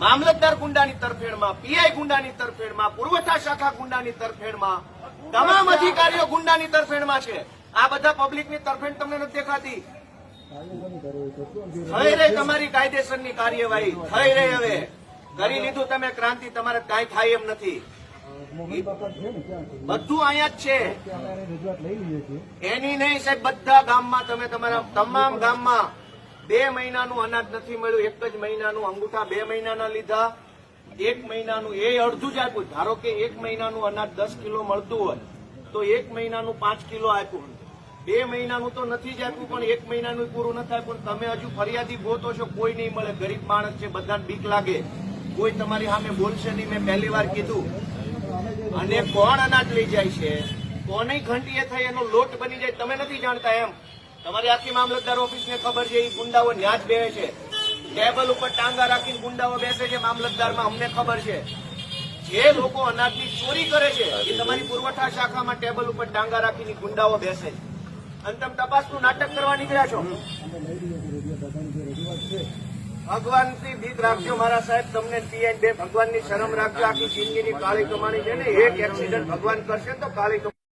મામલતદાર ગુંડાની તરફેણમાં, પીઆઈ ગુંડાની તરફેણમાં, પુરવઠા શાખા ગુંડાની તરફેણમાં, તમામ અધિકારીઓ ગુંડાની તરફેણમાં છે. આ બધા પબ્લિકની તરફેણ તમને નથી દેખાતી? થઈ રહી તમારી કાયદેસરની કાર્યવાહી, થઈ રહી. હવે કરી લીધું તમે ક્રાંતિ, તમારે કાંઈ થાય એમ નથી. બધું અહીંયા જ છે. એની નહીં સાહેબ, બધા ગામમાં તમે તમારા તમામ ગામમાં 2 મહિનાનું અનાજ નથી મળ્યું. 1 જ મહિનાનું અંગૂઠા 2 મહિનાના લીધા. 1 મહિનાનું એ અડધું જ આપ્યું. ધારો કે 1 મહિનાનું અનાજ 10 કિલો મળતું હોય તો 1 મહિનાનું 5 કિલો આપ્યું. 2 મહિનાનું તો નથી જ આપ્યું, પણ 1 મહિનાનું પૂરું નથી આપ્યું. તમે હજુ ફરિયાદી ગોતો છો, કોઈ નહીં મળે. ગરીબ માણસ છે, બધાને બીક લાગે, કોઈ તમારી સામે બોલશે નહીં. મેં પહેલી વાર કીધું. અને કોણ અનાજ લઈ જાય છે, કોની ઘંટીએ થઈ એનો લોટ બની જાય, તમે નથી જાણતા એમ. તમારી આખી મામલતદાર ઓફિસને ખબર છે. એ ગુંડાઓ ન્યા જ બેસે છે, ટેબલ ઉપર ટાંગા રાખીને ગુંડાઓ બેસે છે મામલતદારમાં. અમને ખબર છે. જે લોકો અનાજની ચોરી કરે છે એ તમારી પુરવઠા શાખામાં ટેબલ ઉપર ટાંગા રાખીને ગુંડાઓ બેસે છે. અને તમે તપાસનું નાટક કરવા નીકળ્યા છો. ભગવાનથી બીક રાખજો મારા સાહેબ. તમને પીએન 2 ભગવાનની શરમ રાખજો. આખી જિંદગીની કાળી કમાણી છે ને, એક એક્સિડન્ટ ભગવાન કરશે તો કાળી